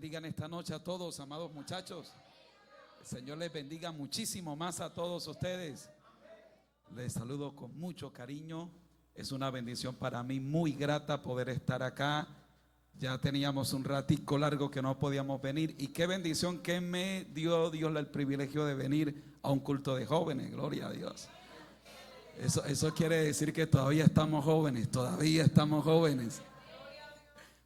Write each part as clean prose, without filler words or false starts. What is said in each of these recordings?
bendiga en esta noche a todos, amados muchachos. El Señor les bendiga muchísimo más a todos ustedes. Les saludo con mucho cariño. Es una bendición para mí muy grata poder estar acá. Ya teníamos un ratico largo que no podíamos venir. Y qué bendición que me dio Dios el privilegio de venir a un culto de jóvenes. Gloria a Dios. Eso quiere decir que todavía estamos jóvenes. Todavía estamos jóvenes.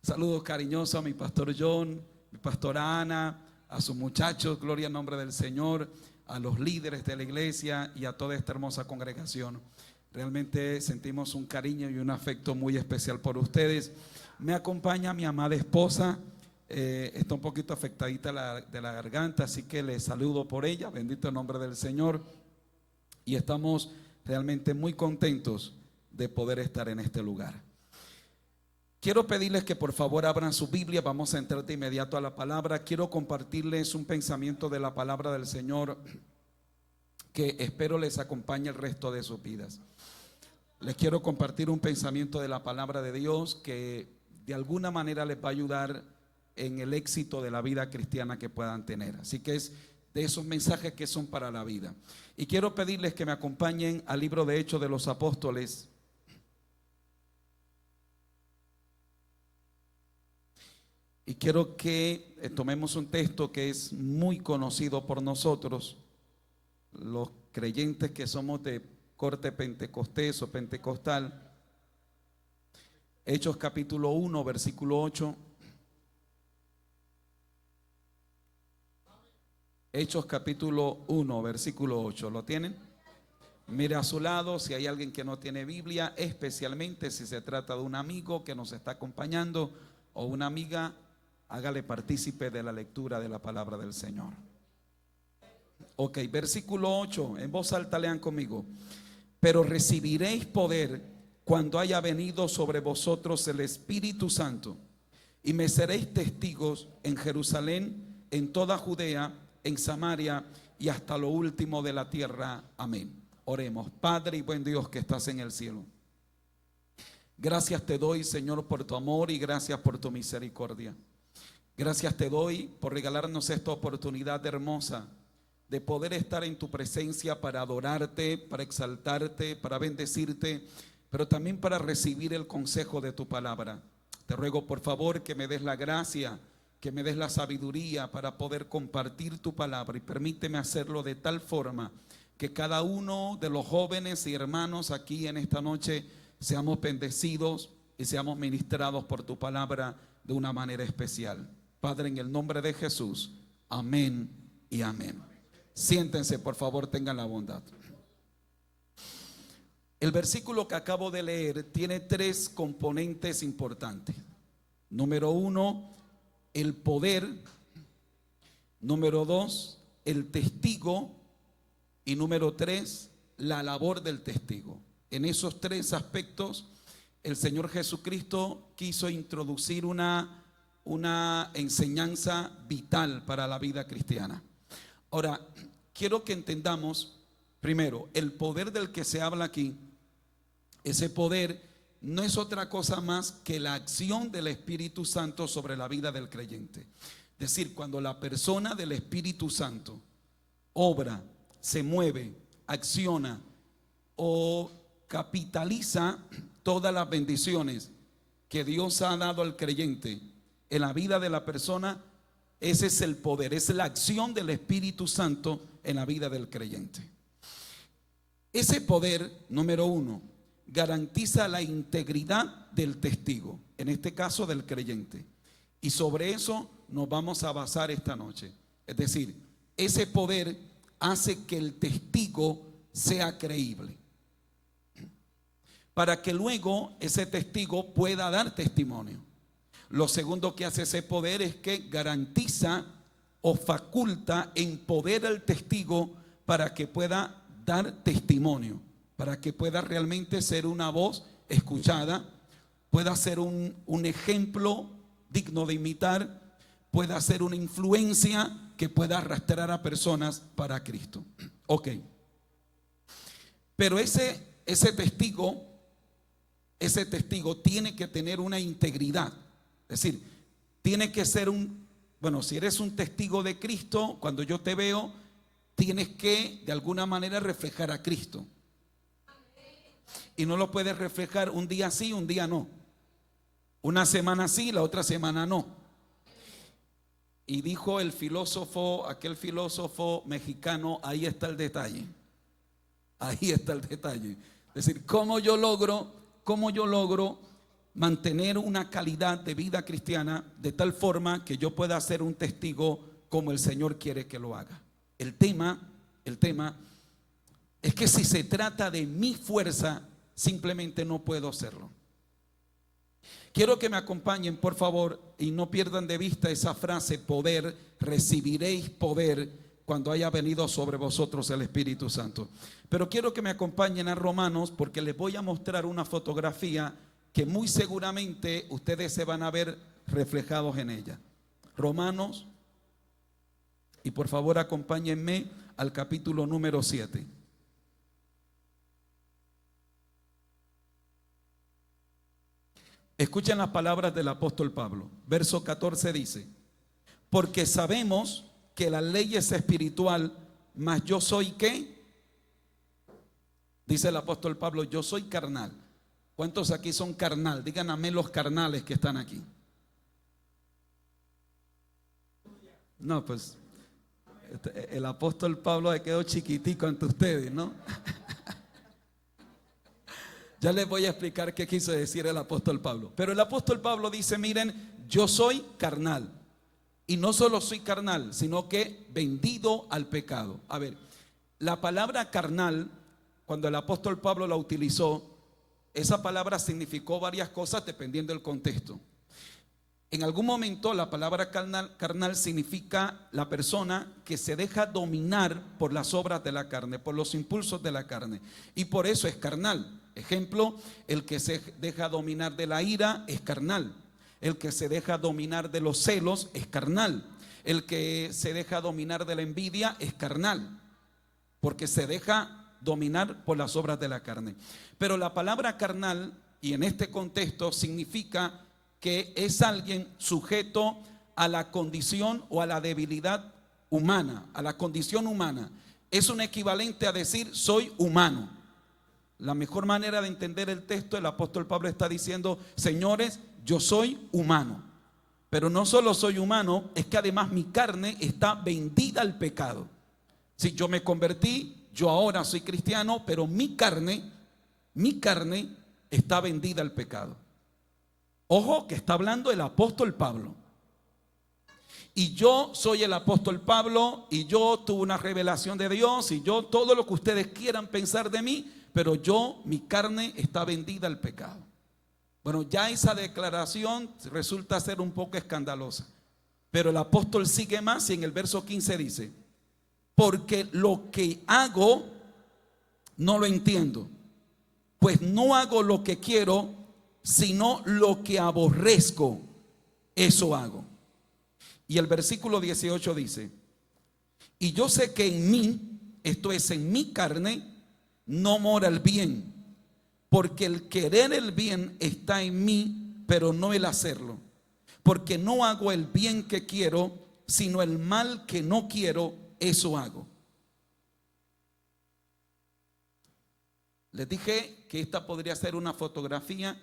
Saludos cariñosos a mi pastor John, mi pastora Ana, a sus muchachos, gloria al nombre del Señor, a los líderes de la iglesia y a toda esta hermosa congregación. Realmente sentimos un cariño y un afecto muy especial por ustedes. Me acompaña mi amada esposa, está un poquito afectadita de la garganta, así que les saludo por ella, bendito el nombre del Señor. Y estamos realmente muy contentos de poder estar en este lugar. Quiero pedirles que por favor abran su Biblia, vamos a entrar de inmediato a la palabra. Quiero compartirles un pensamiento de la palabra del Señor que espero les acompañe el resto de sus vidas. Les quiero compartir un pensamiento de la palabra de Dios que de alguna manera les va a ayudar en el éxito de la vida cristiana que puedan tener. Así que es de esos mensajes que son para la vida. Y quiero pedirles que me acompañen al libro de Hechos de los Apóstoles. Y quiero que tomemos un texto que es muy conocido por nosotros, los creyentes que somos de corte pentecostés o pentecostal. Hechos capítulo 1, versículo 8. Hechos capítulo 1, versículo 8. ¿Lo tienen? Mire a su lado si hay alguien que no tiene Biblia, especialmente si se trata de un amigo que nos está acompañando o una amiga. Hágale partícipe de la lectura de la palabra del Señor. Ok, versículo 8, en voz alta lean conmigo. Pero recibiréis poder cuando haya venido sobre vosotros el Espíritu Santo, y me seréis testigos en Jerusalén, en toda Judea, en Samaria y hasta lo último de la tierra. Amén. Oremos. Padre y buen Dios que estás en el cielo, gracias te doy, Señor, por tu amor y gracias por tu misericordia. Gracias te doy por regalarnos esta oportunidad hermosa de poder estar en tu presencia para adorarte, para exaltarte, para bendecirte, pero también para recibir el consejo de tu palabra. Te ruego por favor que me des la gracia, que me des la sabiduría para poder compartir tu palabra, y permíteme hacerlo de tal forma que cada uno de los jóvenes y hermanos aquí en esta noche seamos bendecidos y seamos ministrados por tu palabra de una manera especial. Padre, en el nombre de Jesús, amén y amén. Siéntense, por favor, tengan la bondad. El versículo que acabo de leer tiene tres componentes importantes. Número uno, el poder. Número dos, el testigo. Y número tres, la labor del testigo. En esos tres aspectos, el Señor Jesucristo quiso introducir una enseñanza vital para la vida cristiana. Ahora, quiero que entendamos primero, el poder del que se habla aquí. Ese poder no es otra cosa más que la acción del Espíritu Santo sobre la vida del creyente. Es decir, cuando la persona del Espíritu Santo obra, se mueve, acciona o capitaliza todas las bendiciones que Dios ha dado al creyente en la vida de la persona, ese es el poder, es la acción del Espíritu Santo en la vida del creyente. Ese poder, número uno, garantiza la integridad del testigo, en este caso del creyente. Y sobre eso nos vamos a basar esta noche. Es decir, ese poder hace que el testigo sea creíble, para que luego ese testigo pueda dar testimonio. Lo segundo que hace ese poder es que garantiza o faculta, empodera al testigo para que pueda dar testimonio, para que pueda realmente ser una voz escuchada, pueda ser un ejemplo digno de imitar, pueda ser una influencia que pueda arrastrar a personas para Cristo. Ok. Pero ese testigo tiene que tener una integridad. Es decir, tiene que ser un Bueno, si eres un testigo de Cristo, cuando yo te veo, tienes que de alguna manera reflejar a Cristo. Y no lo puedes reflejar un día sí, un día no. Una semana sí, la otra semana no. Y dijo el filósofo, aquel filósofo mexicano, ahí está el detalle. Ahí está el detalle. Es decir, cómo yo logro mantener una calidad de vida cristiana de tal forma que yo pueda ser un testigo como el Señor quiere que lo haga. El tema es que si se trata de mi fuerza, simplemente no puedo hacerlo. Quiero que me acompañen, por favor, y no pierdan de vista esa frase: poder, recibiréis poder cuando haya venido sobre vosotros el Espíritu Santo. Pero quiero que me acompañen a Romanos, porque les voy a mostrar una fotografía que muy seguramente ustedes se van a ver reflejados en ella. Romanos, y por favor acompáñenme al capítulo número 7. Escuchen las palabras del apóstol Pablo. Verso 14 dice: porque sabemos que la ley es espiritual, mas yo soy ¿qué? Dice el apóstol Pablo: yo soy carnal. ¿Cuántos aquí son carnal? Digan amén los carnales que están aquí. No, pues el apóstol Pablo se quedó chiquitico ante ustedes, ¿no? Ya les voy a explicar qué quiso decir el apóstol Pablo. Pero el apóstol Pablo dice: miren, yo soy carnal. Y no solo soy carnal, sino que vendido al pecado. A ver, la palabra carnal, cuando el apóstol Pablo la utilizó, esa palabra significó varias cosas dependiendo del contexto. En algún momento la palabra carnal significa la persona que se deja dominar por las obras de la carne, por los impulsos de la carne. Y por eso es carnal. Ejemplo, el que se deja dominar de la ira es carnal. El que se deja dominar de los celos es carnal. El que se deja dominar de la envidia es carnal, porque se deja dominar por las obras de la carne. Pero la palabra carnal, y en este contexto, significa que es alguien sujeto a la condición o a la debilidad humana, a la condición humana. Es un equivalente a decir soy humano. La mejor manera de entender el texto, el apóstol Pablo está diciendo: señores, yo soy humano. Pero no solo soy humano, es que además mi carne está vendida al pecado. Si yo me convertí, yo ahora soy cristiano, pero mi carne está vendida al pecado. Ojo que está hablando el apóstol Pablo. Y yo soy el apóstol Pablo, y yo tuve una revelación de Dios, y yo todo lo que ustedes quieran pensar de mí, pero mi carne está vendida al pecado. Bueno, ya esa declaración resulta ser un poco escandalosa. Pero el apóstol sigue más y en el verso 15 dice: porque lo que hago no lo entiendo, pues no hago lo que quiero, sino lo que aborrezco, eso hago. Y el versículo 18 dice: y yo sé que en mí, esto es en mi carne, no mora el bien, porque el querer el bien está en mí, pero no el hacerlo. Porque no hago el bien que quiero, sino el mal que no quiero, eso hago. Les dije que esta podría ser una fotografía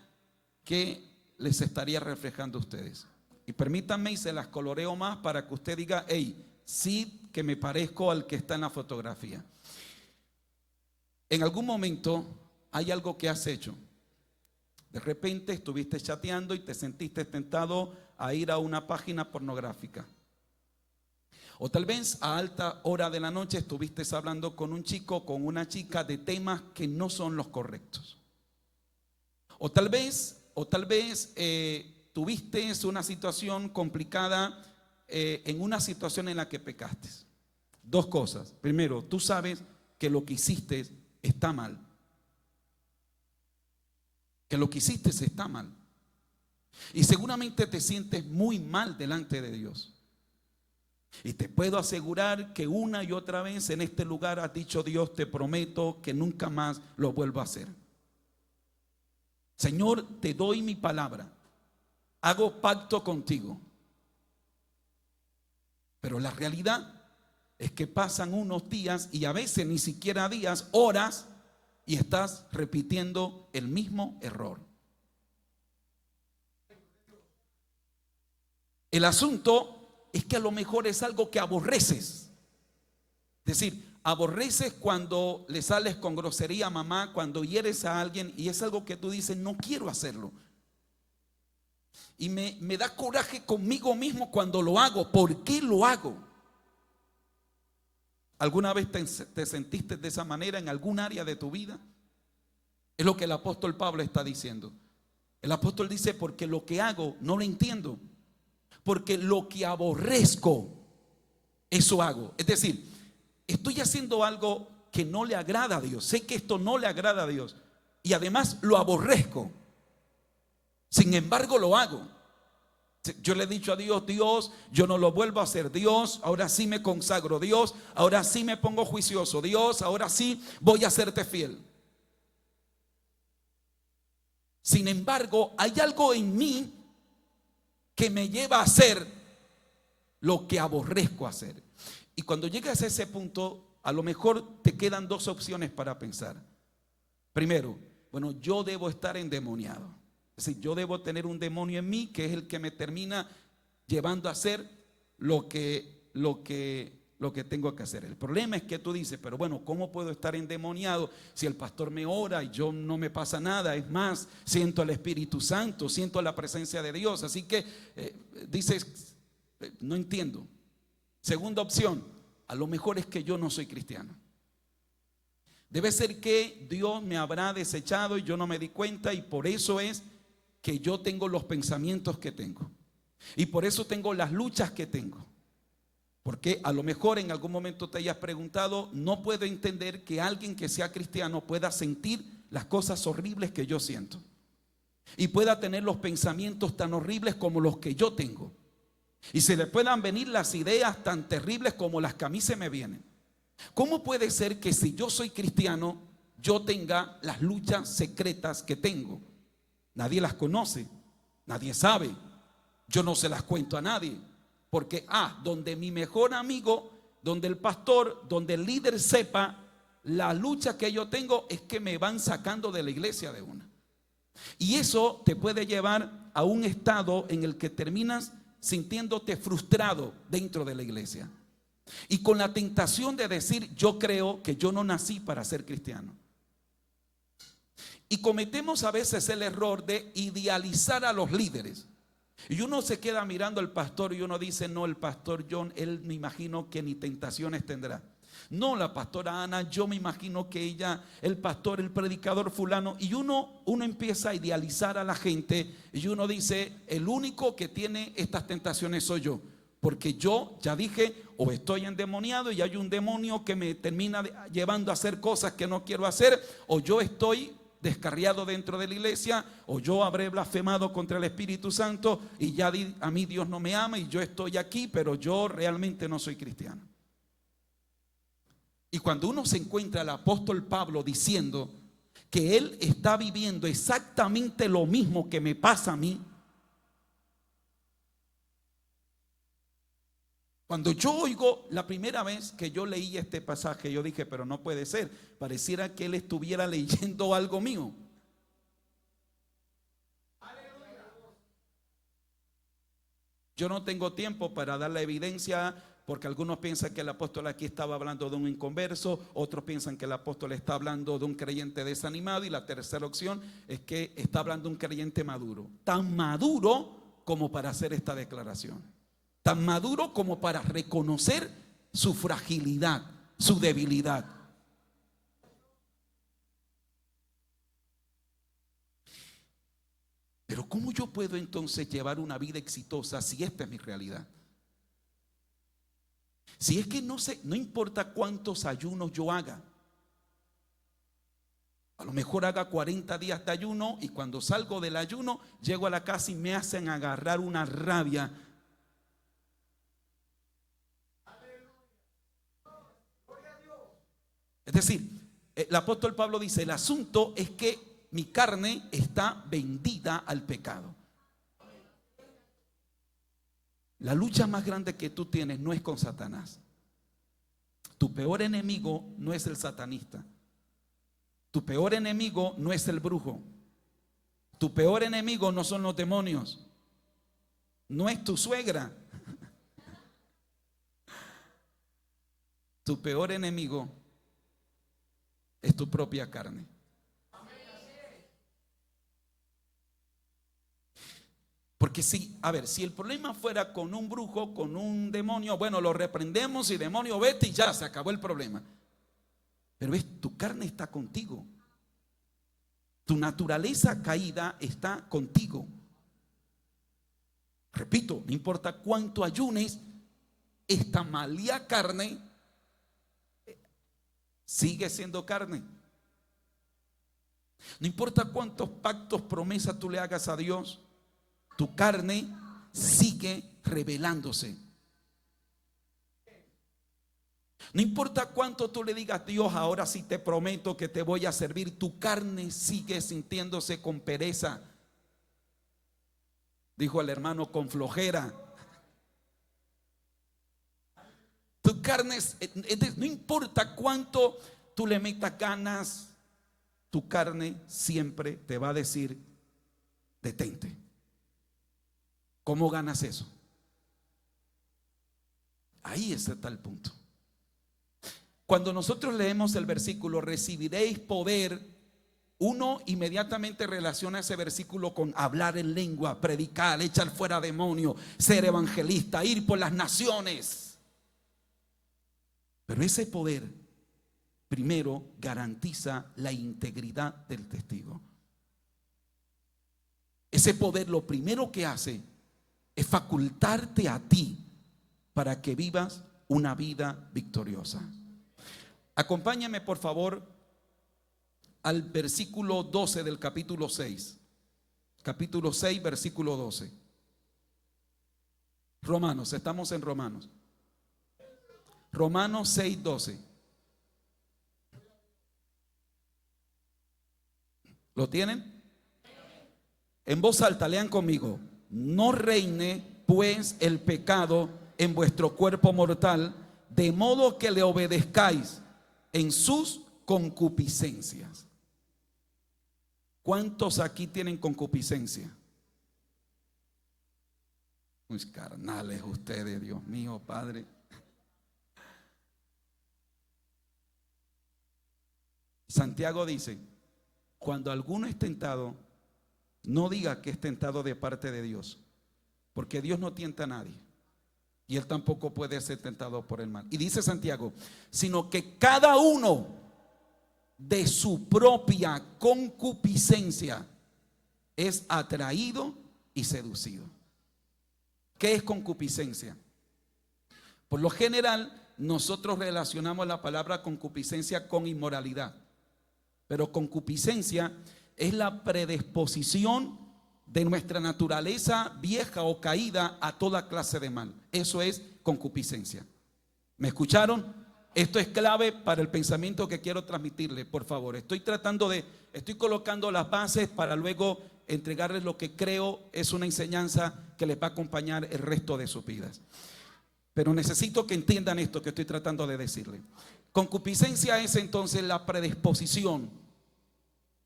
que les estaría reflejando a ustedes. Y permítanme, y se las coloreo más para que usted diga: hey, sí que me parezco al que está en la fotografía. En algún momento hay algo que has hecho. De repente estuviste chateando y te sentiste tentado a ir a una página pornográfica. O tal vez a alta hora de la noche estuviste hablando con un chico, con una chica, de temas que no son los correctos. O tal vez tuviste una situación complicada, en una situación en la que pecaste. Dos cosas. Primero, tú sabes que lo que hiciste está mal. Que lo que hiciste está mal. Y seguramente te sientes muy mal delante de Dios. Y te puedo asegurar que una y otra vez en este lugar has dicho: Dios, te prometo que nunca más lo vuelvo a hacer. Señor, te doy mi palabra. Hago pacto contigo. Pero la realidad es que pasan unos días y a veces ni siquiera días, horas, y estás repitiendo el mismo error. El asunto es que a lo mejor es algo que aborreces. Es decir, aborreces cuando le sales con grosería a mamá, cuando hieres a alguien, y es algo que tú dices, no quiero hacerlo. Y me da coraje conmigo mismo cuando lo hago. ¿Por qué lo hago? ¿Alguna vez te sentiste de esa manera en algún área de tu vida? Es lo que el apóstol Pablo está diciendo. El apóstol dice, porque lo que hago no lo entiendo. Porque lo que aborrezco, eso hago. Es decir, estoy haciendo algo que no le agrada a Dios. Sé que esto no le agrada a Dios. Y además lo aborrezco. Sin embargo, lo hago. Yo le he dicho a Dios, Dios, yo no lo vuelvo a hacer. Dios, ahora sí me consagro. Dios, ahora sí me pongo juicioso. Dios, ahora sí voy a serte fiel. Sin embargo, hay algo en mí que me lleva a hacer lo que aborrezco hacer. Y cuando llegas a ese punto, a lo mejor te quedan dos opciones para pensar. Primero, bueno, yo debo estar endemoniado. Es decir, yo debo tener un demonio en mí que es el que me termina llevando a hacer lo que tengo que hacer. El problema es que tú dices, pero bueno, ¿cómo puedo estar endemoniado si el pastor me ora y yo no me pasa nada? Es más, siento al Espíritu Santo, siento la presencia de Dios. Así que dices, no entiendo. Segunda opción, a lo mejor es que yo no soy cristiano. Debe ser que Dios me habrá desechado y yo no me di cuenta, y por eso es que yo tengo los pensamientos que tengo. Y por eso tengo las luchas que tengo. Porque a lo mejor en algún momento te hayas preguntado, no puedo entender que alguien que sea cristiano pueda sentir las cosas horribles que yo siento. Y pueda tener los pensamientos tan horribles como los que yo tengo. Y se le puedan venir las ideas tan terribles como las que a mí se me vienen. ¿Cómo puede ser que si yo soy cristiano, yo tenga las luchas secretas que tengo? Nadie las conoce, nadie sabe. Yo no se las cuento a nadie. Porque, donde mi mejor amigo, donde el pastor, donde el líder sepa, la lucha que yo tengo es que me van sacando de la iglesia de una. Y eso te puede llevar a un estado en el que terminas sintiéndote frustrado dentro de la iglesia. Y con la tentación de decir, yo creo que yo no nací para ser cristiano. Y cometemos a veces el error de idealizar a los líderes. Y uno se queda mirando al pastor y uno dice, no, el pastor John, él me imagino que ni tentaciones tendrá. No, la pastora Ana, yo me imagino que ella, el pastor, el predicador fulano. Y uno empieza a idealizar a la gente y uno dice, el único que tiene estas tentaciones soy yo. Porque yo ya dije, o estoy endemoniado y hay un demonio que me termina llevando a hacer cosas que no quiero hacer, o yo estoy descarriado dentro de la iglesia, o yo habré blasfemado contra el Espíritu Santo y ya a mí Dios no me ama y yo estoy aquí, pero yo realmente no soy cristiano. Y cuando uno se encuentra al apóstol Pablo diciendo que él está viviendo exactamente lo mismo que me pasa a mí, cuando yo oigo la primera vez que yo leí este pasaje, yo dije, pero no puede ser, pareciera que él estuviera leyendo algo mío. Yo no tengo tiempo para dar la evidencia, porque algunos piensan que el apóstol aquí estaba hablando de un inconverso, otros piensan que el apóstol está hablando de un creyente desanimado, y la tercera opción es que está hablando de un creyente maduro, tan maduro como para hacer esta declaración. Tan maduro como para reconocer su fragilidad, su debilidad. Pero ¿cómo yo puedo entonces llevar una vida exitosa si esta es mi realidad? Si es que no importa cuántos ayunos yo haga. A lo mejor haga 40 días de ayuno y cuando salgo del ayuno llego a la casa y me hacen agarrar una rabia. Es decir, el apóstol Pablo dice, el asunto es que mi carne está vendida al pecado. La lucha más grande que tú tienes no es con Satanás. Tu peor enemigo no es el satanista. Tu peor enemigo no es el brujo. Tu peor enemigo no son los demonios. No es tu suegra. Tu peor enemigo es tu propia carne. Porque si el problema fuera con un brujo, con un demonio, bueno, lo reprendemos y demonio vete y ya, se acabó el problema. Pero tu carne está contigo. Tu naturaleza caída está contigo. Repito, no importa cuánto ayunes, esta malía carne sigue siendo carne. No importa cuántos pactos, promesas tú le hagas a Dios, tu carne sigue rebelándose. No importa cuánto tú le digas a Dios, ahora sí te prometo que te voy a servir, tu carne sigue sintiéndose con pereza. Dijo el hermano, con flojera. Tu carne, no importa cuánto tú le metas ganas, tu carne siempre te va a decir, detente. ¿Cómo ganas eso? Ahí está el punto. Cuando nosotros leemos el versículo, recibiréis poder, uno inmediatamente relaciona ese versículo con hablar en lengua, predicar, echar fuera demonios, ser evangelista, ir por las naciones. Pero ese poder primero garantiza la integridad del testigo. Ese poder lo primero que hace es facultarte a ti para que vivas una vida victoriosa. Acompáñame por favor al versículo 12 del capítulo 6. Capítulo 6, versículo 12. Romanos, estamos en Romanos. Romanos 6, 12. ¿Lo tienen? En voz alta, lean conmigo. No reine pues el pecado en vuestro cuerpo mortal, de modo que le obedezcáis en sus concupiscencias. ¿Cuántos aquí tienen concupiscencia? Muy carnales ustedes, Dios mío, Padre. Santiago dice, cuando alguno es tentado, no diga que es tentado de parte de Dios, porque Dios no tienta a nadie y Él tampoco puede ser tentado por el mal. Y dice Santiago, sino que cada uno de su propia concupiscencia es atraído y seducido. ¿Qué es concupiscencia? Por lo general, nosotros relacionamos la palabra concupiscencia con inmoralidad, pero concupiscencia es la predisposición de nuestra naturaleza vieja o caída a toda clase de mal. Eso es concupiscencia. ¿Me escucharon? Esto es clave para el pensamiento que quiero transmitirle, por favor. Estoy colocando las bases para luego entregarles lo que creo es una enseñanza que les va a acompañar el resto de sus vidas. Pero necesito que entiendan esto que estoy tratando de decirle. Concupiscencia es entonces la predisposición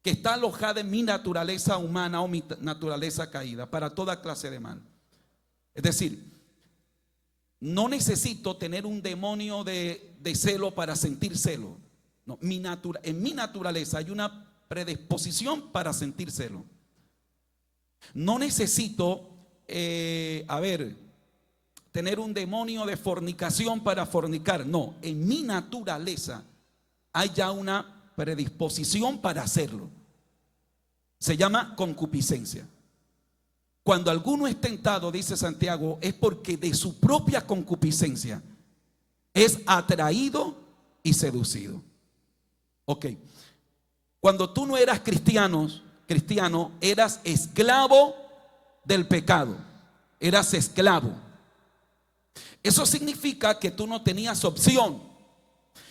que está alojada en mi naturaleza humana o mi naturaleza caída para toda clase de mal. Es decir, no necesito tener un demonio de celo para sentir celo. No, en mi naturaleza hay una predisposición para sentir celo. No necesito, tener un demonio de fornicación para fornicar. No, en mi naturaleza hay ya una predisposición para hacerlo. Se llama concupiscencia. Cuando alguno es tentado, dice Santiago, es porque de su propia concupiscencia es atraído y seducido. Ok. Cuando tú no eras cristiano, eras esclavo del pecado. Eras esclavo. Eso significa que tú no tenías opción.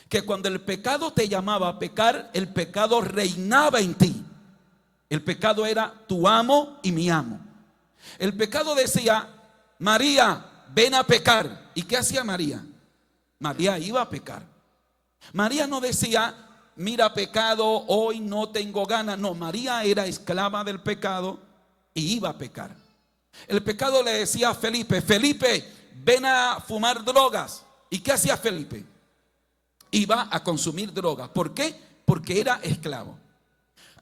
Que cuando el pecado te llamaba a pecar, el pecado reinaba en ti. El pecado era tu amo y mi amo. El pecado decía, María, ven a pecar. ¿Y qué hacía María? María iba a pecar. María no decía, mira, pecado, hoy no tengo ganas. No, María era esclava del pecado y iba a pecar. El pecado le decía a Felipe, Felipe, ven a fumar drogas. ¿Y qué hacía Felipe? Iba a consumir drogas. ¿Por qué? Porque era esclavo.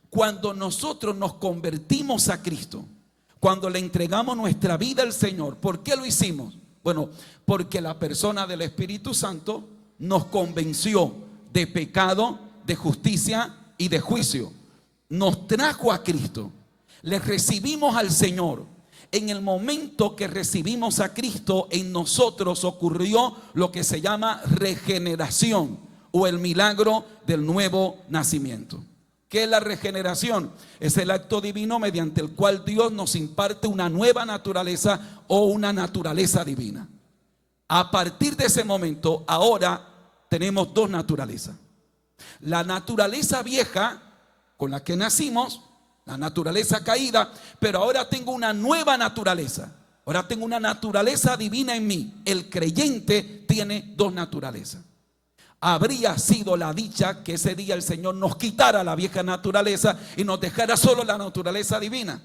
Cuando nosotros nos convertimos a Cristo, cuando le entregamos nuestra vida al Señor, ¿por qué lo hicimos? Bueno, porque la persona del Espíritu Santo nos convenció de pecado, de justicia y de juicio. Nos trajo a Cristo. Le recibimos al Señor. En el momento que recibimos a Cristo, en nosotros ocurrió lo que se llama regeneración o el milagro del nuevo nacimiento. ¿Qué es la regeneración? Es el acto divino mediante el cual Dios nos imparte una nueva naturaleza o una naturaleza divina. A partir de ese momento, ahora tenemos dos naturalezas. La naturaleza vieja con la que nacimos, la naturaleza caída, pero ahora tengo una nueva naturaleza. Ahora tengo una naturaleza divina en mí. El creyente tiene dos naturalezas. Habría sido la dicha que ese día el Señor nos quitara la vieja naturaleza y nos dejara solo la naturaleza divina.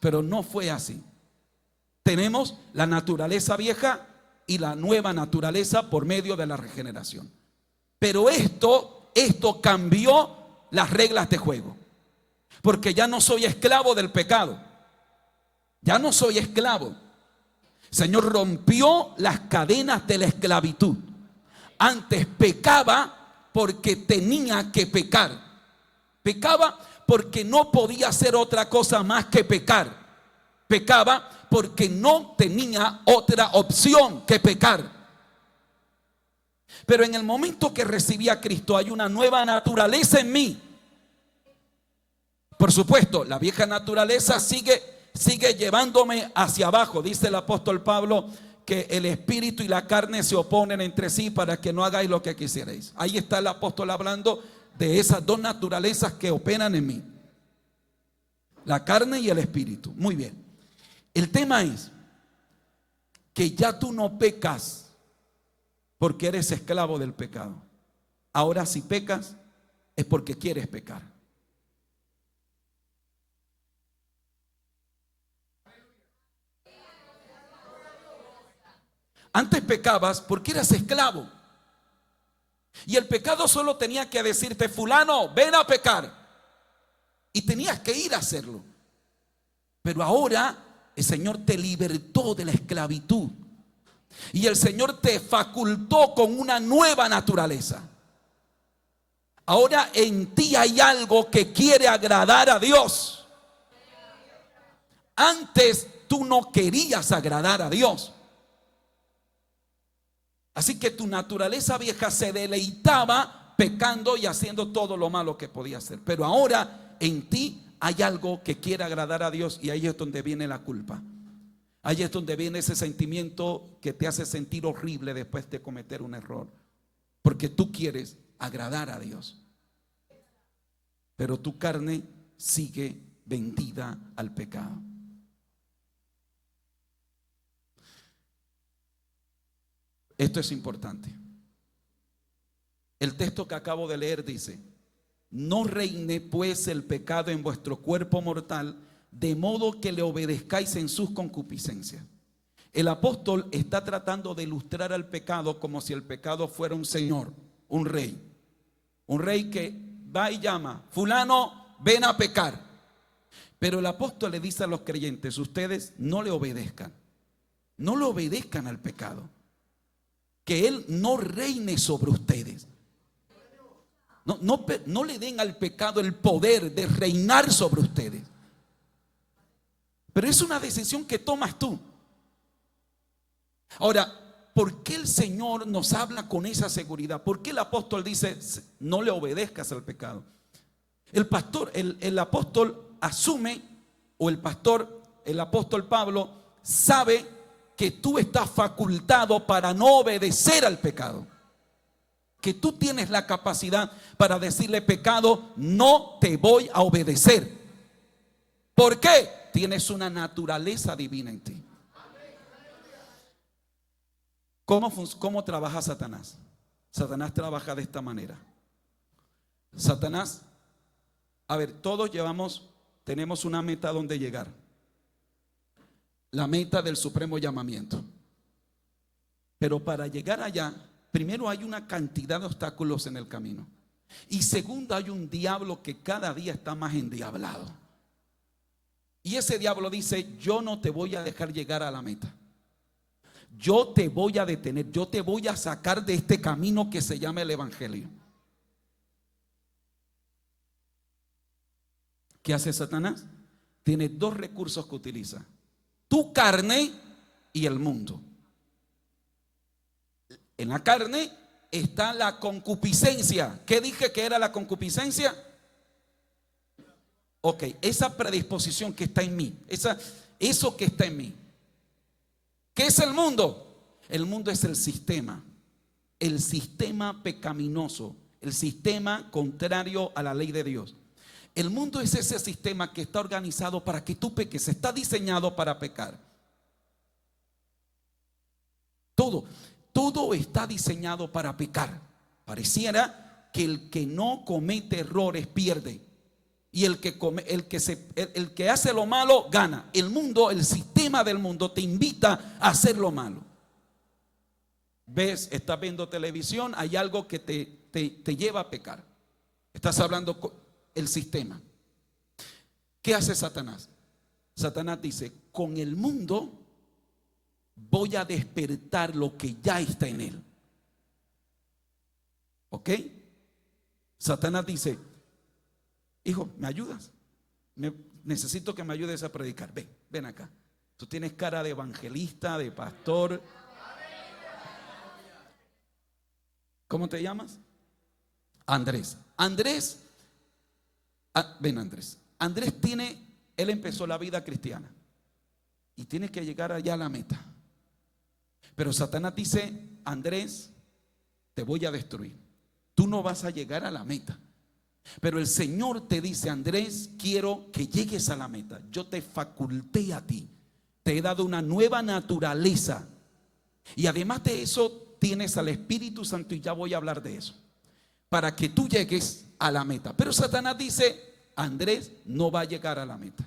Pero no fue así. Tenemos la naturaleza vieja y la nueva naturaleza por medio de la regeneración. Pero esto cambió las reglas de juego. Porque ya no soy esclavo del pecado. Ya no soy esclavo. El Señor rompió las cadenas de la esclavitud. Antes pecaba porque tenía que pecar. Pecaba porque no podía hacer otra cosa más que pecar. Pecaba porque no tenía otra opción que pecar. Pero en el momento que recibí a Cristo hay una nueva naturaleza en mí. Por supuesto, la vieja naturaleza sigue llevándome hacia abajo. Dice el apóstol Pablo que el espíritu y la carne se oponen entre sí para que no hagáis lo que quisierais. Ahí está el apóstol hablando de esas dos naturalezas que operan en mí. La carne y el espíritu. Muy bien. El tema es que ya tú no pecas porque eres esclavo del pecado. Ahora si pecas es porque quieres pecar. Antes pecabas porque eras esclavo. Y el pecado solo tenía que decirte, fulano, ven a pecar. Y tenías que ir a hacerlo. Pero ahora el Señor te libertó de la esclavitud. Y el Señor te facultó con una nueva naturaleza. Ahora en ti hay algo que quiere agradar a Dios. Antes tú no querías agradar a Dios. Así que tu naturaleza vieja se deleitaba pecando y haciendo todo lo malo que podía hacer. Pero ahora en ti hay algo que quiere agradar a Dios y ahí es donde viene la culpa. Ahí es donde viene ese sentimiento que te hace sentir horrible después de cometer un error. Porque tú quieres agradar a Dios. Pero tu carne sigue vendida al pecado. Esto es importante. El texto que acabo de leer dice: no reine pues el pecado en vuestro cuerpo mortal, de modo que le obedezcáis en sus concupiscencias. El apóstol está tratando de ilustrar al pecado como si el pecado fuera un señor, un rey. Un rey que va y llama, fulano, ven a pecar. Pero el apóstol le dice a los creyentes, ustedes no le obedezcan. No le obedezcan al pecado. Que Él no reine sobre ustedes. No le den al pecado el poder de reinar sobre ustedes. Pero es una decisión que tomas tú. Ahora, ¿por qué el Señor nos habla con esa seguridad? ¿Por qué el apóstol dice no le obedezcas al pecado? El apóstol asume, o el apóstol Pablo sabe que tú estás facultado para no obedecer al pecado. Que tú tienes la capacidad para decirle, pecado, no te voy a obedecer. ¿Por qué? Tienes una naturaleza divina en ti. ¿Cómo trabaja Satanás? Satanás trabaja de esta manera. Satanás, a ver, todos tenemos una meta donde llegar. La meta del supremo llamamiento. Pero para llegar allá, primero hay una cantidad de obstáculos en el camino. Y segundo, hay un diablo que cada día está más endiablado. Y ese diablo dice: yo no te voy a dejar llegar a la meta. Yo te voy a detener, yo te voy a sacar de este camino que se llama el evangelio. ¿Qué hace Satanás? Tiene dos recursos que utiliza: tu carne y el mundo. En la carne está la concupiscencia. ¿Qué dije que era la concupiscencia? Ok, esa predisposición que está en mí, eso que está en mí. ¿Qué es el mundo? El mundo es el sistema pecaminoso, el sistema contrario a la ley de Dios. El mundo es ese sistema que está organizado para que tú peques, está diseñado para pecar. Todo está diseñado para pecar. Pareciera que el que no comete errores pierde, y el que hace lo malo gana. El mundo, el sistema del mundo te invita a hacer lo malo. Ves, estás viendo televisión, hay algo que te lleva a pecar. Estás hablando con el sistema. ¿Qué hace Satanás? Satanás dice: con el mundo voy a despertar lo que ya está en él. ¿Ok? Satanás dice: hijo, ¿me ayudas? Necesito que me ayudes a predicar. Ven acá. Tú tienes cara de evangelista, de pastor. ¿Cómo te llamas? Andrés. Ven, Andrés. Él empezó la vida cristiana y tiene que llegar allá a la meta. Pero Satanás dice: Andrés, te voy a destruir. Tú no vas a llegar a la meta. Pero el Señor te dice: Andrés, quiero que llegues a la meta. Yo te faculté a ti. Te he dado una nueva naturaleza. Y además de eso, tienes al Espíritu Santo, y ya voy a hablar de eso, para que tú llegues a la meta. Pero Satanás dice: Andrés no va a llegar a la meta.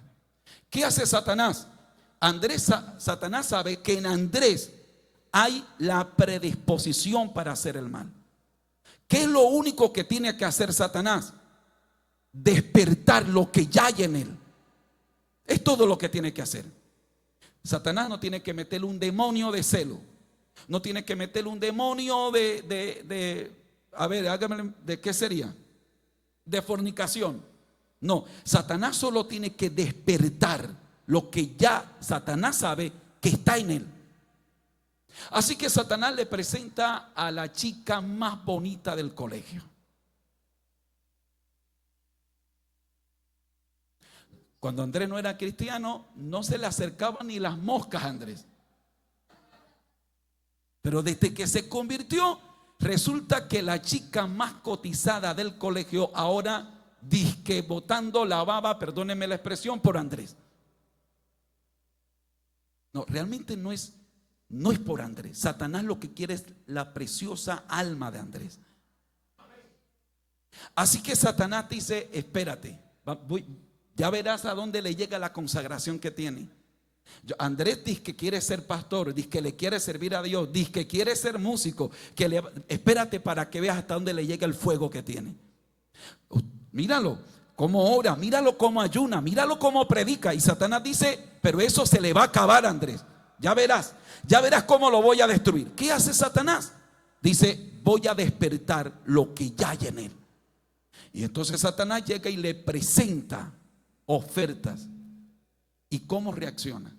¿Qué hace Satanás? Satanás sabe que en Andrés hay la predisposición para hacer el mal. ¿Qué es lo único que tiene que hacer Satanás? Despertar lo que ya hay en él. Es todo lo que tiene que hacer. Satanás no tiene que meterle un demonio de celo. No tiene que meterle un demonio a ver, hágame, ¿de qué sería? De fornicación. No, Satanás solo tiene que despertar lo que ya Satanás sabe que está en él. Así que Satanás le presenta a la chica más bonita del colegio. Cuando Andrés no era cristiano, no se le acercaban ni las moscas a Andrés. Pero desde que se convirtió, resulta que la chica más cotizada del colegio ahora disque botando la baba, perdónenme la expresión, por Andrés. No, realmente no es por Andrés. Satanás lo que quiere es la preciosa alma de Andrés. Así que Satanás dice: espérate, ya verás a dónde le llega la consagración que tiene. Andrés dice que quiere ser pastor, dice que le quiere servir a Dios, dice que quiere ser músico, espérate para que veas hasta dónde le llega el fuego que tiene. Míralo cómo ora, míralo cómo ayuna, míralo cómo predica. Y Satanás dice: pero eso se le va a acabar, Andrés. Ya verás cómo lo voy a destruir. ¿Qué hace Satanás? Dice: voy a despertar lo que ya hay en él. Y entonces Satanás llega y le presenta ofertas. ¿Y cómo reacciona?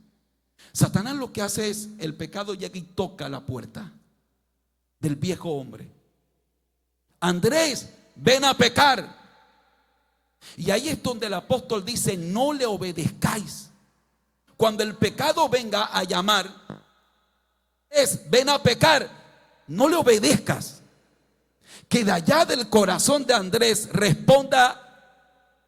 Satanás lo que hace es: el pecado llega y toca la puerta del viejo hombre. Andrés, ven a pecar. Y ahí es donde el apóstol dice: no le obedezcáis. Cuando el pecado venga a llamar, ven a pecar, no le obedezcas. Que de allá del corazón de Andrés responda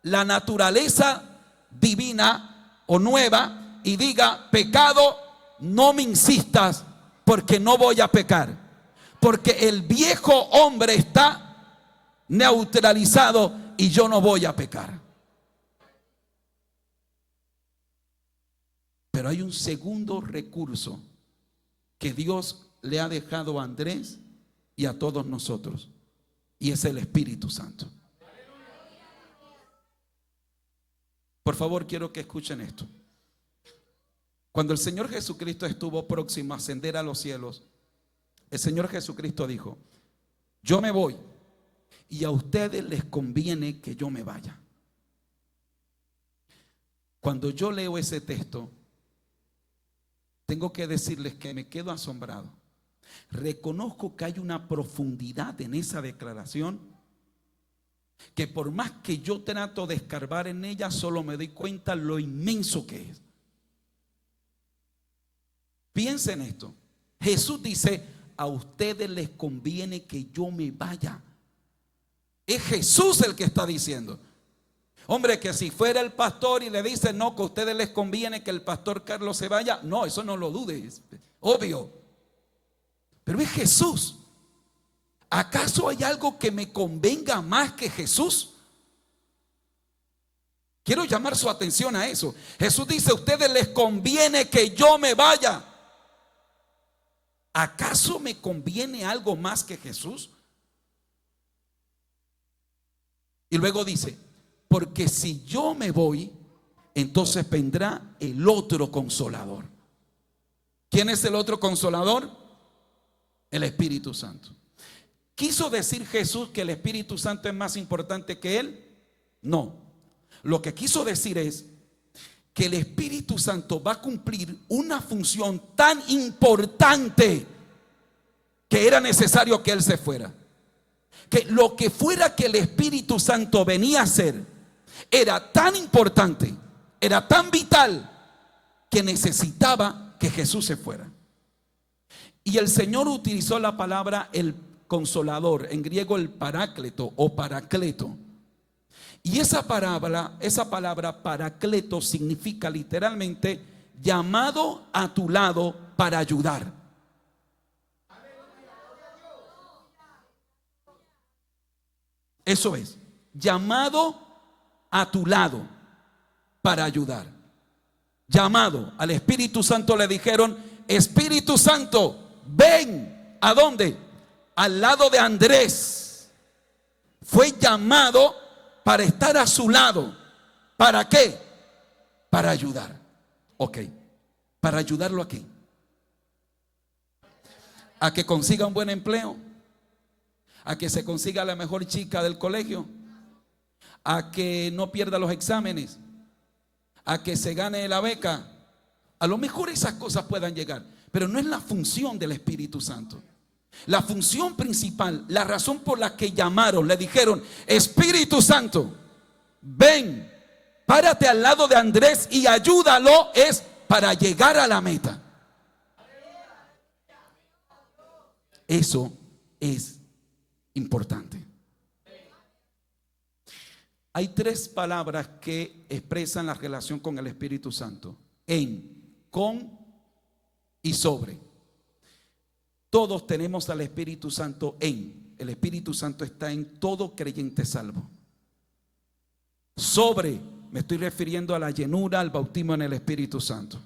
la naturaleza divina o nueva y diga: pecado, no me insistas, porque no voy a pecar. Porque el viejo hombre está neutralizado y yo no voy a pecar. Pero hay un segundo recurso que Dios le ha dejado a Andrés y a todos nosotros, y es el Espíritu Santo. Por favor, quiero que escuchen esto. Cuando el Señor Jesucristo estuvo próximo a ascender a los cielos, el Señor Jesucristo dijo: yo me voy y a ustedes les conviene que yo me vaya. Cuando yo leo ese texto, tengo que decirles que me quedo asombrado. Reconozco que hay una profundidad en esa declaración que por más que yo trato de escarbar en ella, solo me doy cuenta lo inmenso que es. Piensen esto. Jesús dice: a ustedes les conviene que yo me vaya. Es Jesús el que está diciendo. Hombre, que si fuera el pastor y le dice: no, que a ustedes les conviene que el pastor Carlos se vaya, no, eso no lo dudes, obvio. Pero es Jesús. ¿Acaso hay algo que me convenga más que Jesús? Quiero llamar su atención a eso. Jesús dice: a ustedes les conviene que yo me vaya. ¿Acaso me conviene algo más que Jesús? Y luego dice: porque si yo me voy, entonces vendrá el otro consolador. ¿Quién es el otro consolador? El Espíritu Santo. ¿Quiso decir Jesús que el Espíritu Santo es más importante que Él? No. Lo que quiso decir es que el Espíritu Santo va a cumplir una función tan importante que era necesario que Él se fuera. Que lo que fuera que el Espíritu Santo venía a hacer era tan importante, era tan vital, que necesitaba que Jesús se fuera. Y el Señor utilizó la palabra el consolador, en griego el parácleto o paracleto. Y esa palabra paracleto significa literalmente llamado a tu lado para ayudar. Eso es, llamado a tu lado para ayudar. Llamado al Espíritu Santo, le dijeron: Espíritu Santo, ven. ¿A dónde? Al lado de Andrés. Fue llamado para estar a su lado. ¿Para qué? Para ayudar. Ok, ¿para ayudarlo a qué? A que consiga un buen empleo, a que se consiga la mejor chica del colegio, a que no pierda los exámenes, a que se gane la beca. A lo mejor esas cosas puedan llegar, pero no es la función del Espíritu Santo. La función principal, la razón por la que llamaron, le dijeron: Espíritu Santo, ven, párate al lado de Andrés y ayúdalo, es para llegar a la meta. Eso es importante. Hay tres palabras que expresan la relación con el Espíritu Santo: en, con y sobre. Todos tenemos al Espíritu Santo en. El Espíritu Santo está en todo creyente salvo. Sobre, me estoy refiriendo a la llenura, al bautismo en el Espíritu Santo.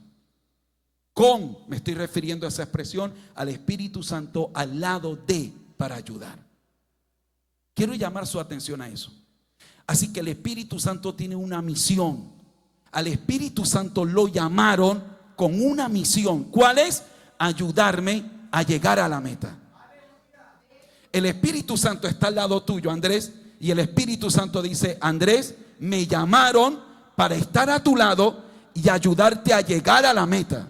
Con, me estoy refiriendo a esa expresión, al Espíritu Santo al lado de, para ayudar. Quiero llamar su atención a eso. Así que el Espíritu Santo tiene una misión. Al Espíritu Santo lo llamaron con una misión. ¿Cuál es? Ayudarme a llegar a la meta. El Espíritu Santo está al lado tuyo, Andrés, y el Espíritu Santo dice: Andrés, me llamaron para estar a tu lado y ayudarte a llegar a la meta.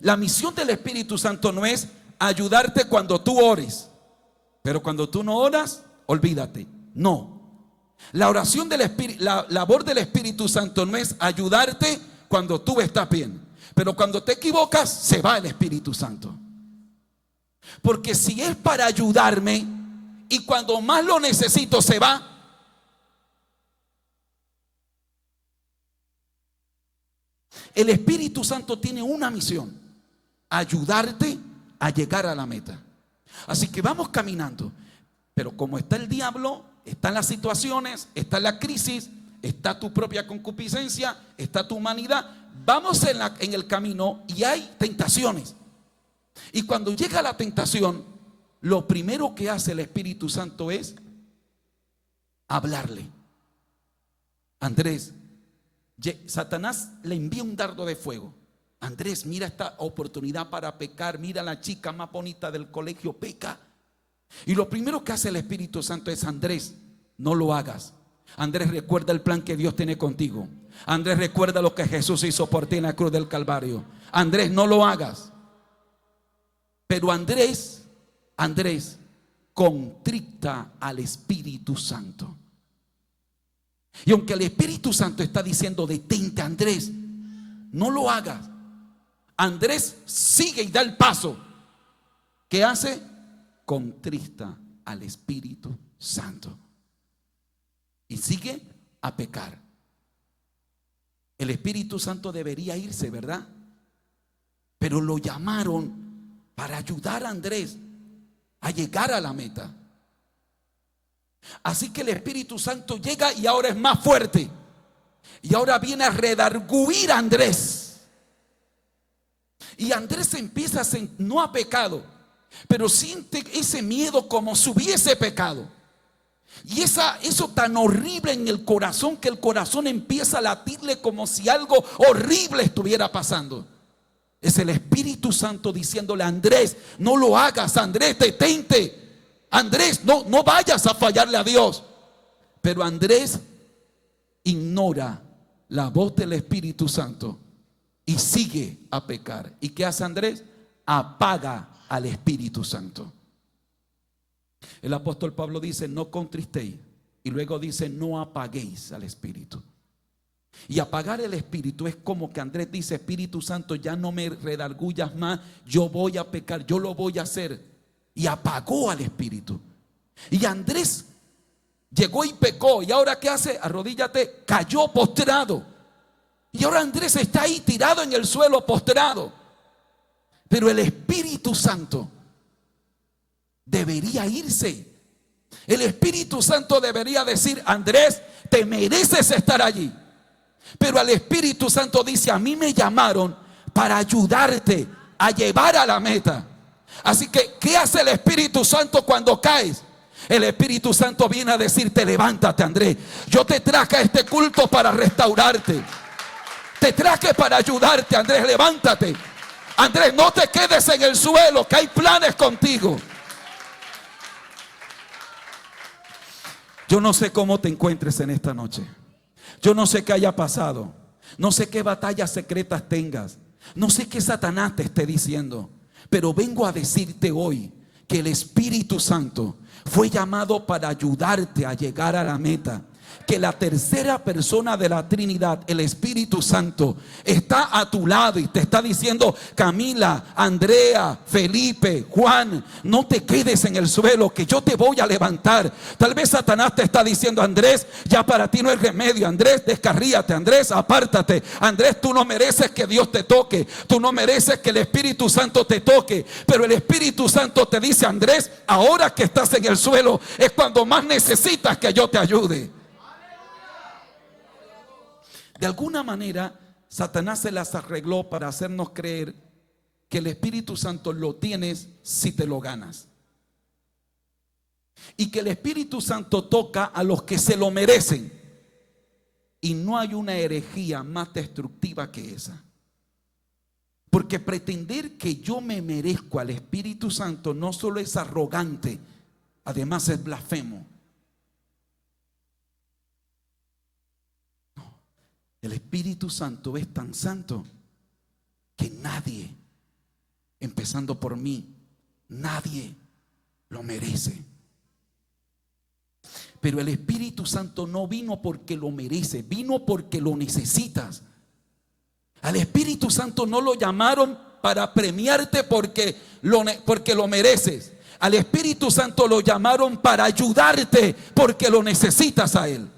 La misión del Espíritu Santo no es ayudarte cuando tú ores, pero cuando tú no oras, olvídate. No. La oración del Espíritu, la labor del Espíritu Santo no es ayudarte cuando tú estás bien, pero cuando te equivocas, se va el Espíritu Santo. Porque si es para ayudarme y cuando más lo necesito se va, el Espíritu Santo tiene una misión. ayudarte a llegar a la meta. Así que vamos caminando. Pero como está el diablo, están las situaciones, está la crisis, está tu propia concupiscencia, está tu humanidad, vamos en el camino y hay tentaciones. Y cuando llega la tentación, lo primero que hace el Espíritu Santo es hablarle. Andrés, Satanás le envía un dardo de fuego. Andrés, mira esta oportunidad para pecar. Mira a la chica más bonita del colegio, peca. Y lo primero que hace el Espíritu Santo es: Andrés, no lo hagas. Andrés, recuerda el plan que Dios tiene contigo. Andrés, recuerda lo que Jesús hizo por ti en la cruz del Calvario. Andrés, no lo hagas. Pero Andrés contrita al Espíritu Santo. Y aunque el Espíritu Santo está diciendo: detente, Andrés, no lo hagas, Andrés sigue y da el paso. ¿Qué hace? Contrista al Espíritu Santo y sigue a pecar. El Espíritu Santo debería irse, ¿verdad? Pero lo llamaron para ayudar a Andrés a llegar a la meta. Así que el Espíritu Santo llega y ahora es más fuerte. Y ahora viene a redarguir a Andrés. Y Andrés empieza no a pecado, pero siente ese miedo como si hubiese pecado. Y eso tan horrible en el corazón, que el corazón empieza a latirle como si algo horrible estuviera pasando. Es el Espíritu Santo diciéndole: Andrés, no lo hagas. Andrés, detente. Andrés, no vayas a fallarle a Dios. Pero Andrés ignora la voz del Espíritu Santo y sigue a pecar. ¿Y qué hace Andrés? Apaga al Espíritu Santo. El apóstol Pablo dice: no contristéis. Y luego dice: no apaguéis al Espíritu. Y apagar el Espíritu es como que Andrés dice: Espíritu Santo, ya no me redargullas más, yo voy a pecar, yo lo voy a hacer. Y apagó al Espíritu. Y Andrés llegó y pecó. ¿Y ahora qué hace? Arrodíllate. Cayó postrado. Y ahora Andrés está ahí tirado en el suelo, postrado. Pero el Espíritu Santo debería irse. El Espíritu Santo debería decir: Andrés, te mereces estar allí. Pero el Espíritu Santo dice: a mí me llamaron para ayudarte a llevar a la meta. Así que, ¿qué hace el Espíritu Santo cuando caes? El Espíritu Santo viene a decirte: levántate, Andrés. Yo te traje a este culto para restaurarte. Te traje para ayudarte, Andrés. Levántate. Andrés, no te quedes en el suelo, que hay planes contigo. Yo no sé cómo te encuentres en esta noche. Yo no sé qué haya pasado. No sé qué batallas secretas tengas. No sé qué Satanás te esté diciendo. Pero vengo a decirte hoy que el Espíritu Santo fue llamado para ayudarte a llegar a la meta. Que la tercera persona de la Trinidad, el Espíritu Santo, está a tu lado y te está diciendo: Camila, Andrea, Felipe, Juan, no te quedes en el suelo, que yo te voy a levantar. Tal vez Satanás te está diciendo: Andrés, ya para ti no hay remedio. Andrés, descarríate. Andrés, apártate. Andrés, tú no mereces que Dios te toque. Tú no mereces que el Espíritu Santo te toque. Pero el Espíritu Santo te dice: Andrés, ahora que estás en el suelo es cuando más necesitas que yo te ayude. De alguna manera, Satanás se las arregló para hacernos creer que el Espíritu Santo lo tienes si te lo ganas. Y que el Espíritu Santo toca a los que se lo merecen. Y no hay una herejía más destructiva que esa. Porque pretender que yo me merezco al Espíritu Santo no solo es arrogante, además es blasfemo. El Espíritu Santo es tan santo que nadie, empezando por mí, nadie lo merece. Pero el Espíritu Santo no vino porque lo merece, vino porque lo necesitas. Al Espíritu Santo no lo llamaron para premiarte porque lo mereces. Al Espíritu Santo lo llamaron para ayudarte porque lo necesitas a Él.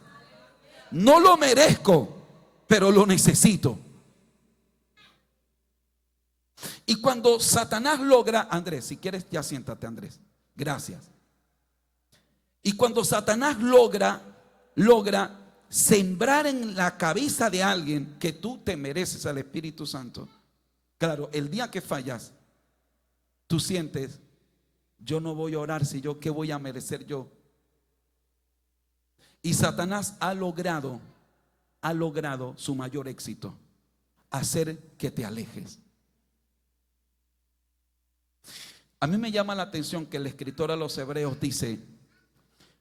No lo merezco, pero lo necesito. Y cuando Satanás logra, Andrés, si quieres ya siéntate, Andrés, gracias. Y cuando Satanás logra sembrar en la cabeza de alguien que tú te mereces al Espíritu Santo, claro, el día que fallas, tú sientes, yo no voy a orar si yo, ¿qué voy a merecer yo? Y Satanás ha logrado su mayor éxito, hacer que te alejes. A mí me llama la atención que el escritor a los Hebreos dice: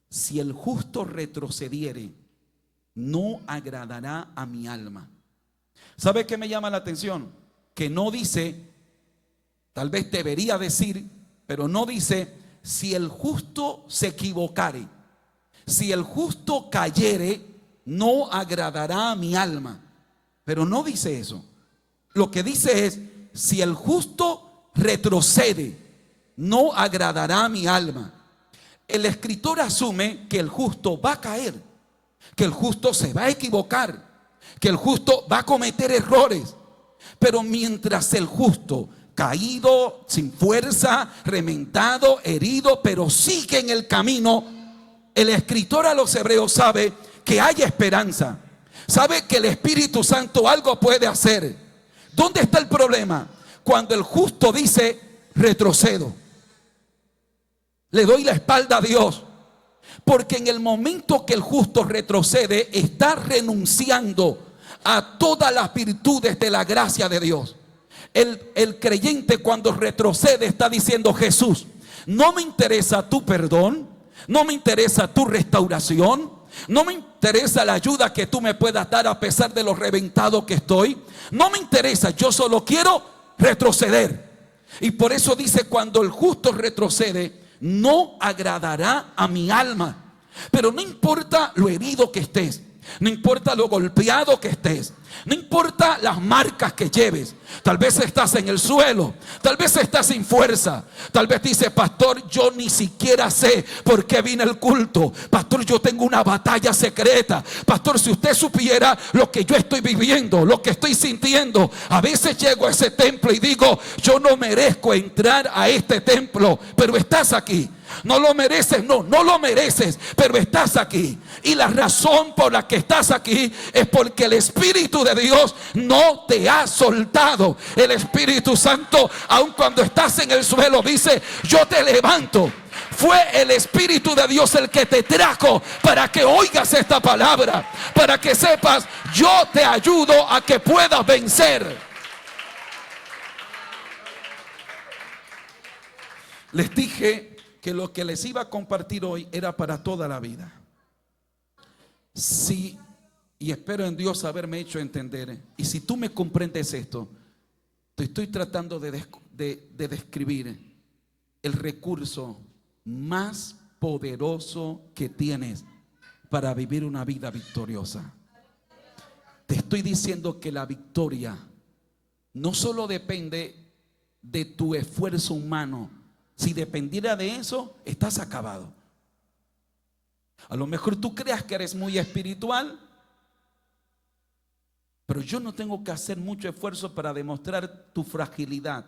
si el justo retrocediere, no agradará a mi alma. ¿Sabe qué me llama la atención? Que no dice, tal vez debería decir, pero no dice, si el justo se equivocare, si el justo cayere, no agradará a mi alma. Pero no dice eso. Lo que dice es, si el justo retrocede, no agradará a mi alma. El escritor asume que el justo va a caer, que el justo se va a equivocar, que el justo va a cometer errores. Pero mientras el justo, caído, sin fuerza, remendado, herido, pero sigue en el camino, el escritor a los Hebreos sabe que hay esperanza, sabe que el Espíritu Santo algo puede hacer. ¿Dónde está el problema? Cuando el justo dice, retrocedo, le doy la espalda a Dios. Porque en el momento que el justo retrocede, está renunciando a todas las virtudes de la gracia de Dios. El creyente, cuando retrocede, está diciendo: Jesús, no me interesa tu perdón, no me interesa tu restauración, no me interesa la ayuda que tú me puedas dar a pesar de lo reventado que estoy. No me interesa, yo solo quiero retroceder. Y por eso dice: cuando el justo retrocede, no agradará a mi alma. Pero no importa lo herido que estés, no importa lo golpeado que estés, no importa las marcas que lleves. Tal vez estás en el suelo, tal vez estás sin fuerza, tal vez dices: pastor, yo ni siquiera sé por qué vine al culto. Pastor, yo tengo una batalla secreta. Pastor, si usted supiera lo que yo estoy viviendo, lo que estoy sintiendo. A veces llego a ese templo y digo: yo no merezco entrar a este templo, pero estás aquí. No lo mereces, no lo mereces, pero estás aquí. Y la razón por la que estás aquí es porque el Espíritu de Dios no te ha soltado. El Espíritu Santo, aun cuando estás en el suelo, dice: yo te levanto. Fue el Espíritu de Dios el que te trajo para que oigas esta palabra, para que sepas: yo te ayudo a que puedas vencer. Les dije que lo que les iba a compartir hoy era para toda la vida. Sí, y espero en Dios haberme hecho entender. Y si tú me comprendes esto, te estoy tratando de describir el recurso más poderoso que tienes para vivir una vida victoriosa. Te estoy diciendo que la victoria no solo depende de tu esfuerzo humano. Si dependiera de eso, estás acabado. A lo mejor tú creas que eres muy espiritual, pero yo no tengo que hacer mucho esfuerzo para demostrar tu fragilidad,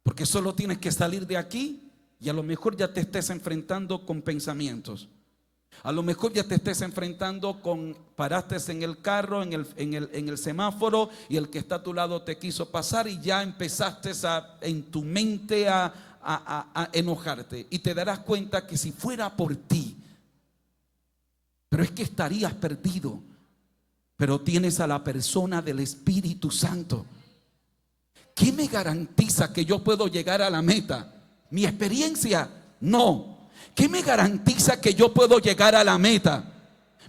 porque solo tienes que salir de aquí y a lo mejor ya te estés enfrentando con pensamientos. A lo mejor ya te estés enfrentando con, paraste en el carro, en el semáforo, y el que está a tu lado te quiso pasar y ya empezaste en tu mente a enojarte. Y te darás cuenta que si fuera por ti, pero es que estarías perdido. Pero tienes a la persona del Espíritu Santo. ¿Qué me garantiza que yo puedo llegar a la meta? ¿Mi experiencia? No. ¿Qué me garantiza que yo puedo llegar a la meta?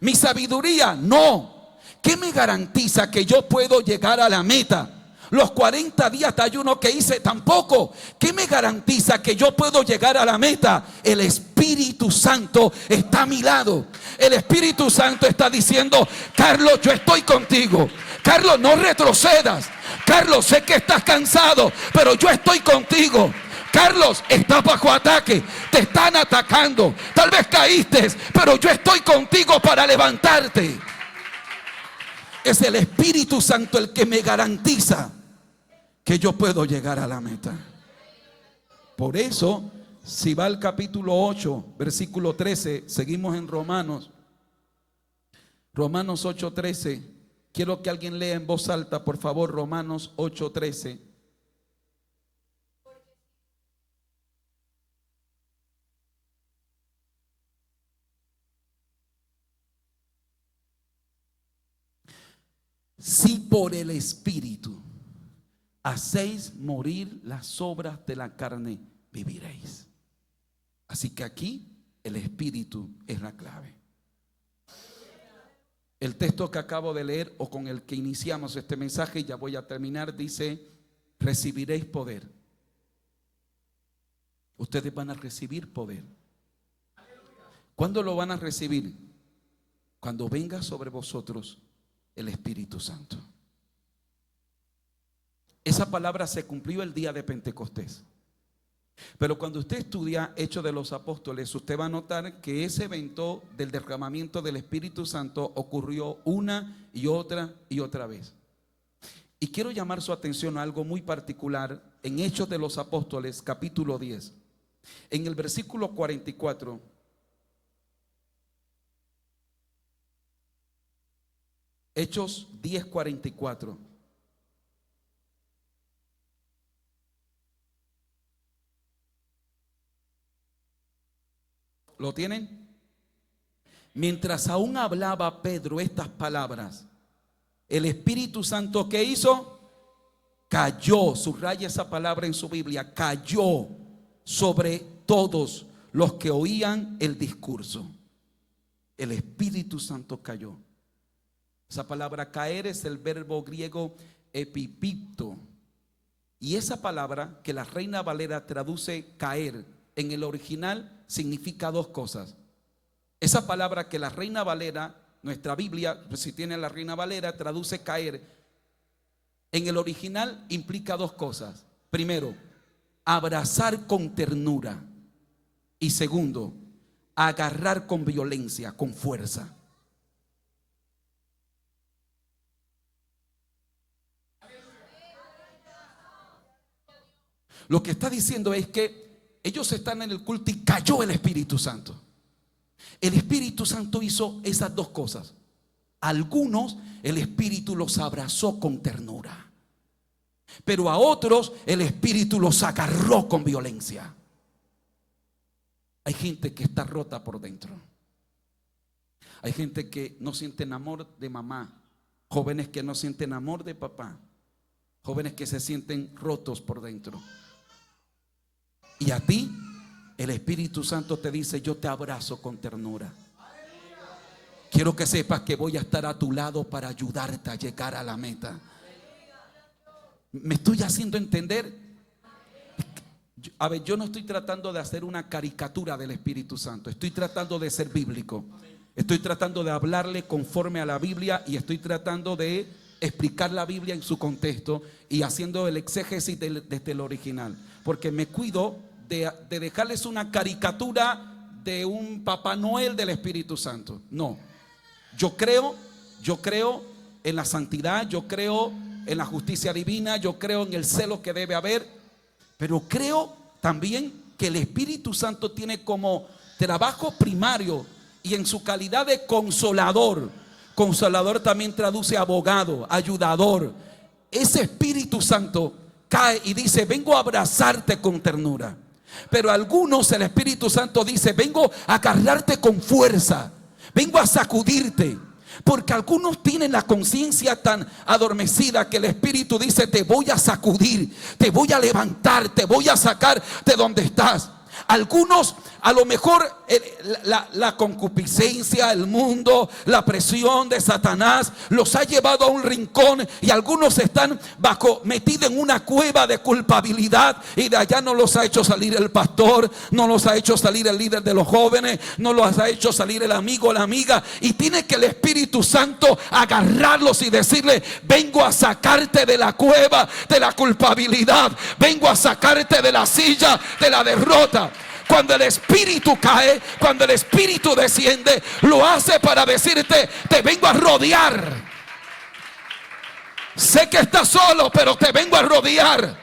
¿Mi sabiduría? No. ¿Qué me garantiza que yo puedo llegar a la meta? Los 40 días de ayuno que hice tampoco. ¿Qué me garantiza que yo puedo llegar a la meta? El Espíritu Santo está a mi lado. El Espíritu Santo está diciendo: Carlos, yo estoy contigo. Carlos, no retrocedas. Carlos, sé que estás cansado, pero yo estoy contigo. Carlos, estás bajo ataque, te están atacando, tal vez caíste, pero yo estoy contigo para levantarte. Es el Espíritu Santo el que me garantiza que yo puedo llegar a la meta. Por eso, si va al capítulo 8, versículo 13, seguimos en Romanos 8:13. Quiero que alguien lea en voz alta, por favor, Romanos 8:13. Si por el Espíritu hacéis morir las obras de la carne, viviréis. Así que aquí el Espíritu es la clave. El texto que acabo de leer, o con el que iniciamos este mensaje, y ya voy a terminar, dice: recibiréis poder. Ustedes van a recibir poder. ¿Cuándo lo van a recibir? Cuando venga sobre vosotros el Espíritu Santo. Esa palabra se cumplió el día de Pentecostés. Pero cuando usted estudia Hechos de los Apóstoles, usted va a notar que ese evento del derramamiento del Espíritu Santo ocurrió una y otra vez. Y quiero llamar su atención a algo muy particular en Hechos de los Apóstoles, capítulo 10. En el versículo 44. Hechos 10:44. ¿Lo tienen? Mientras aún hablaba Pedro estas palabras, el Espíritu Santo, ¿qué hizo? Cayó, subraya esa palabra en su Biblia, cayó sobre todos los que oían el discurso. El Espíritu Santo cayó. Esa palabra caer es el verbo griego epipipto. Y esa palabra que la Reina Valera traduce caer, en el original significa dos cosas. Esa palabra que la Reina Valera, nuestra Biblia, si tiene la Reina Valera, traduce caer, en el original implica dos cosas. Primero, abrazar con ternura. Y segundo, agarrar con violencia, con fuerza. Lo que está diciendo es que ellos están en el culto y cayó el Espíritu Santo. El Espíritu Santo hizo esas dos cosas. Algunos el Espíritu los abrazó con ternura, pero a otros el Espíritu los agarró con violencia. Hay gente que está rota por dentro. Hay gente que no siente amor de mamá, jóvenes que no sienten amor de papá, jóvenes que se sienten rotos por dentro. Y a ti el Espíritu Santo te dice: yo te abrazo con ternura. Quiero que sepas que voy a estar a tu lado para ayudarte a llegar a la meta. ¿Me estoy haciendo entender? A ver, yo no estoy tratando de hacer una caricatura del Espíritu Santo. Estoy tratando de ser bíblico. Estoy tratando de hablarle conforme a la Biblia y estoy tratando de explicar la Biblia en su contexto y haciendo el exégesis desde el original. Porque me cuido de dejarles una caricatura de un Papá Noel del Espíritu Santo. No, yo creo en la santidad, yo creo en la justicia divina, yo creo en el celo que debe haber, pero creo también que el Espíritu Santo tiene como trabajo primario y en su calidad de consolador. Consolador también traduce abogado, ayudador. Ese Espíritu Santo cae y dice: vengo a abrazarte con ternura. Pero a algunos el Espíritu Santo dice: vengo a agarrarte con fuerza, vengo a sacudirte. Porque algunos tienen la conciencia tan adormecida que el Espíritu dice: te voy a sacudir, te voy a levantar, te voy a sacar de donde estás. Algunos, a lo mejor la concupiscencia, el mundo, la presión de Satanás los ha llevado a un rincón y algunos están metidos en una cueva de culpabilidad y de allá no los ha hecho salir el pastor, no los ha hecho salir el líder de los jóvenes, no los ha hecho salir el amigo o la amiga, y tiene que el Espíritu Santo agarrarlos y decirle: vengo a sacarte de la cueva de la culpabilidad, vengo a sacarte de la silla de la derrota. Cuando el Espíritu cae, cuando el Espíritu desciende, lo hace para decirte: te vengo a rodear. Sé que estás solo, pero te vengo a rodear.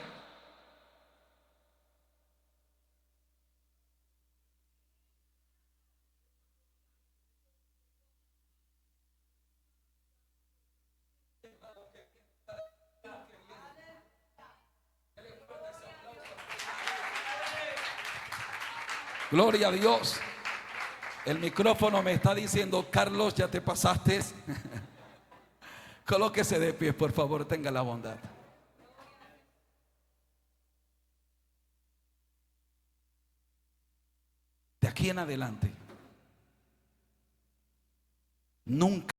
Gloria a Dios. El micrófono me está diciendo: Carlos, ya te pasaste. Colóquese de pie, por favor, tenga la bondad. De aquí en adelante, nunca